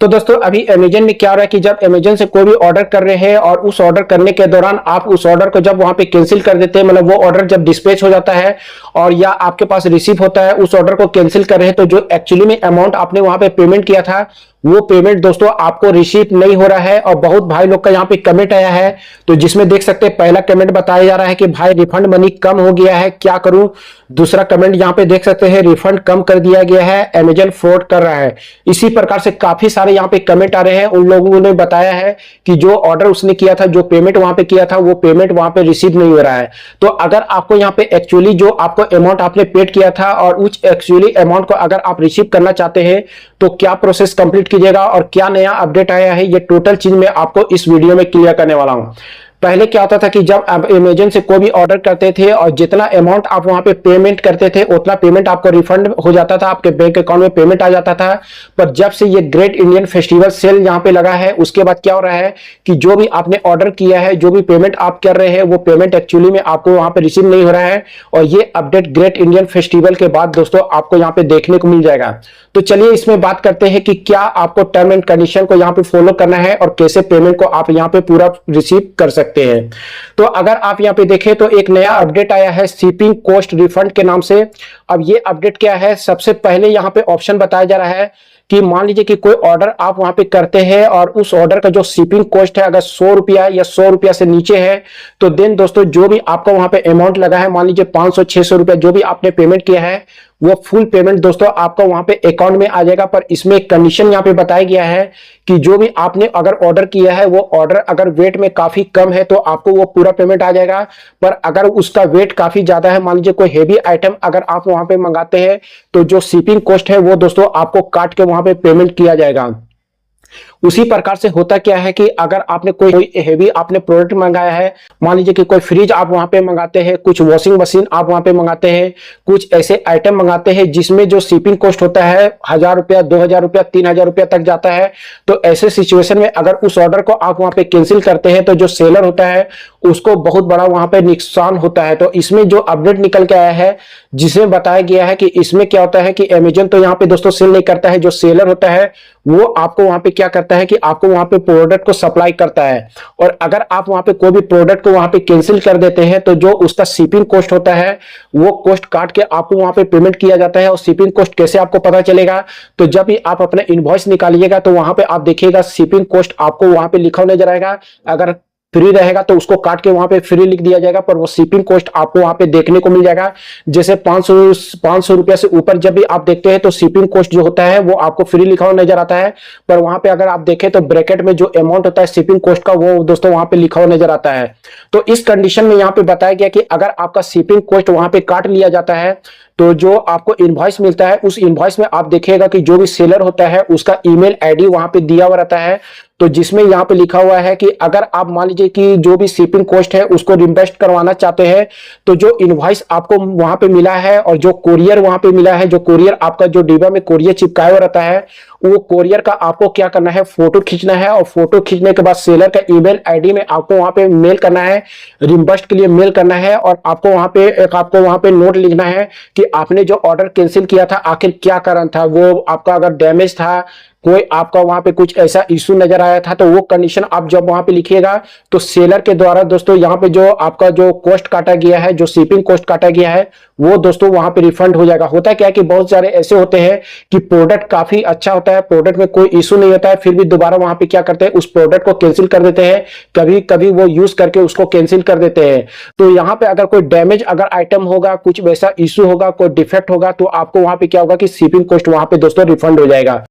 तो दोस्तों अभी अमेजन में क्या हो रहा है कि जब अमेजन से कोई भी ऑर्डर कर रहे हैं और उस ऑर्डर करने के दौरान आप उस ऑर्डर को जब वहां पे कैंसिल कर देते हैं, मतलब वो ऑर्डर जब डिस्पैच हो जाता है और या आपके पास रिसीव होता है, उस ऑर्डर को कैंसिल कर रहे हैं, तो जो एक्चुअली में अमाउंट आपने वहां पे पेमेंट किया था वो पेमेंट दोस्तों आपको रिसीव नहीं हो रहा है। और बहुत भाई लोग का यहाँ पे कमेंट आया है, तो जिसमें देख सकते हैं पहला कमेंट बताया जा रहा है कि भाई रिफंड मनी कम हो गया है, क्या करूं। दूसरा कमेंट यहाँ पे देख सकते हैं रिफंड कम कर दिया गया है, अमेजन फ्रॉड कर रहा है। इसी प्रकार से काफी सारे यहाँ पे कमेंट आ रहे हैं। उन लोगों ने बताया है कि जो ऑर्डर उसने किया था, जो पेमेंट वहां पे किया था, वो पेमेंट वहां पे रिसीव नहीं हो रहा है। तो अगर आपको यहाँ पे एक्चुअली जो आपको अमाउंट आपने पेड किया था और उस एक्चुअली अमाउंट को अगर आप रिसीव करना चाहते हैं तो क्या प्रोसेस कंप्लीट कीजिएगा और क्या नया अपडेट आया है, ये टोटल चीज मैं आपको इस वीडियो में क्लियर करने वाला हूं। पहले क्या होता था कि जब आप अमेजन से कोई भी ऑर्डर करते थे और जितना अमाउंट आप वहां पे पेमेंट करते थे उतना पेमेंट आपको रिफंड हो जाता था, आपके बैंक अकाउंट में पेमेंट आ जाता था। पर जब से ये ग्रेट इंडियन फेस्टिवल सेल यहाँ पे लगा है, उसके बाद क्या हो रहा है कि जो भी आपने ऑर्डर किया है, जो भी पेमेंट आप कर रहे हैं, वो पेमेंट एक्चुअली में आपको वहां पे रिसीव नहीं हो रहा है। और ये अपडेट ग्रेट इंडियन फेस्टिवल के बाद दोस्तों आपको यहाँ पे देखने को मिल जाएगा। तो चलिए इसमें बात करते हैं कि क्या आपको टर्म एंड कंडीशन को यहाँ पे फॉलो करना है और कैसे पेमेंट को आप यहाँ पे पूरा रिसीव कर सकते हैं। तो अगर आप यहाँ पे देखें तो एक नया अपडेट आया है शिपिंग कॉस्ट रिफंड के नाम से। अब ये अपडेट क्या है, सबसे पहले यहाँ पे ऑप्शन बताया जा रहा है कि मान लीजिए कि कोई ऑर्डर आप वहां पे करते हैं और उस ऑर्डर का जो शिपिंग कॉस्ट है अगर 100 रुपया या 100 रुपया से नीचे है, तो देन दोस्तों जो भी आपका वहां पे अमाउंट लगा है, मान लीजिए 500-600 रुपया जो भी आपने पेमेंट किया है, वो फुल पेमेंट दोस्तों आपका वहां पे अकाउंट में आ जाएगा। पर इसमें एक कंडीशन यहाँ पे बताया गया है कि जो भी आपने अगर ऑर्डर किया है, वो ऑर्डर अगर वेट में काफी कम है तो आपको वो पूरा पेमेंट आ जाएगा। पर अगर उसका वेट काफी ज्यादा है, मान लीजिए कोई हेवी आइटम अगर आप वहां पे मंगाते हैं, तो जो शिपिंग कॉस्ट है वो दोस्तों आपको काट के वहां पे पेमेंट किया जाएगा। उसी प्रकार से होता क्या है कि अगर आपने कोई हेवी आपने प्रोडक्ट मंगाया है, मान लीजिए कि कोई फ्रिज आप वहां पे मंगाते हैं, कुछ वॉशिंग मशीन आप वहां पे मंगाते हैं, कुछ ऐसे आइटम मंगाते हैं जिसमें जो शिपिंग कॉस्ट होता है 1000 रुपया, 2000 रुपया, 3000 रुपया तक जाता है। तो ऐसे सिचुएशन में अगर उस ऑर्डर को आप वहां पे कैंसिल करते हैं तो जो सेलर होता है उसको बहुत बड़ा वहां पे नुकसान होता है। तो इसमें जो अपडेट निकल के आया है, जिसमें बताया गया है कि इसमें क्या होता है कि अमेजन तो यहाँ पे दोस्तों सेल नहीं करता है, जो सेलर होता है वो आपको वहां पे क्या करता है कि आपको वहां पे प्रोडक्ट को सप्लाई करता है। और अगर आप वहां पे कोई भी प्रोडक्ट को वहां पे कैंसिल कर देते हैं तो जो उसका शिपिंग कॉस्ट होता है वो कॉस्ट काट के आपको वहां पे पेमेंट किया जाता है। और शिपिंग कॉस्ट कैसे आपको पता चलेगा, तो जब भी आप अपना इनवॉइस निकालिएगा तो वहां पे आप देखिएगा शिपिंग कॉस्ट आपको वहां पे लिखा नजर आएगा। अगर फ्री रहेगा तो उसको काट के वहां पे फ्री लिख दिया जाएगा, पर वो शिपिंग कॉस्ट आपको वहां पे देखने को मिल जाएगा। जैसे 500 रुपया से ऊपर जब भी आप देखते हैं तो शिपिंग कॉस्ट जो होता है वो आपको फ्री लिखा हुआ नजर आता है। पर वहां पे अगर आप देखें तो ब्रैकेट में जो अमाउंट होता है शिपिंग कॉस्ट का, वो दोस्तों वहां पे लिखा हुआ नजर आता है। तो इस कंडीशन में यहाँ पे बताया गया कि अगर आपका शिपिंग कॉस्ट वहां पे काट लिया जाता है तो जो आपको इनवॉइस मिलता है, उस इनवॉइस में आप देखिएगा कि जो भी सेलर होता है उसका ईमेल आईडी वहां पे दिया हुआ रहता है। तो जिसमें यहाँ पे लिखा हुआ है कि अगर आप मान लीजिए कि जो भी शिपिंग कॉस्ट है उसको रिम्बर्स करवाना चाहते हैं, तो जो इनवॉइस आपको वहां पे मिला है और जो कोरियर वहां पे मिला है, जो कोरियर आपका जो डिब्बा में कोरियर चिपकाया हुआ रहता है, वो कोरियर का आपको क्या करना है, फोटो खींचना है। और फोटो खींचने के बाद सेलर का ईमेल आईडी में आपको वहां पे मेल करना है, रिम्बर्स के लिए मेल करना है। और आपको वहां पे नोट लिखना है कि आपने जो ऑर्डर कैंसिल किया था आखिर क्या कारण था, वो आपका अगर डैमेज था, कोई आपका वहां पे कुछ ऐसा इश्यू नजर आया था, तो वो कंडीशन आप जब वहां पे लिखिएगा तो सेलर के द्वारा दोस्तों यहाँ पे जो आपका जो कॉस्ट काटा गया है, जो शिपिंग कॉस्ट काटा गया है, वो दोस्तों वहां पे रिफंड हो जाएगा। होता क्या है कि बहुत सारे ऐसे होते हैं कि प्रोडक्ट काफी अच्छा होता है, प्रोडक्ट में कोई इश्यू नहीं होता है, फिर भी दोबारा वहां पे क्या करते हैं, उस प्रोडक्ट को कैंसिल कर देते हैं, कभी कभी वो यूज करके उसको कैंसिल कर देते हैं। तो यहाँ पे अगर कोई डैमेज अगर आइटम होगा, कुछ वैसा इश्यू होगा, कोई डिफेक्ट होगा, तो आपको वहां पे क्या होगा कि शिपिंग कॉस्ट वहां पे दोस्तों रिफंड हो जाएगा।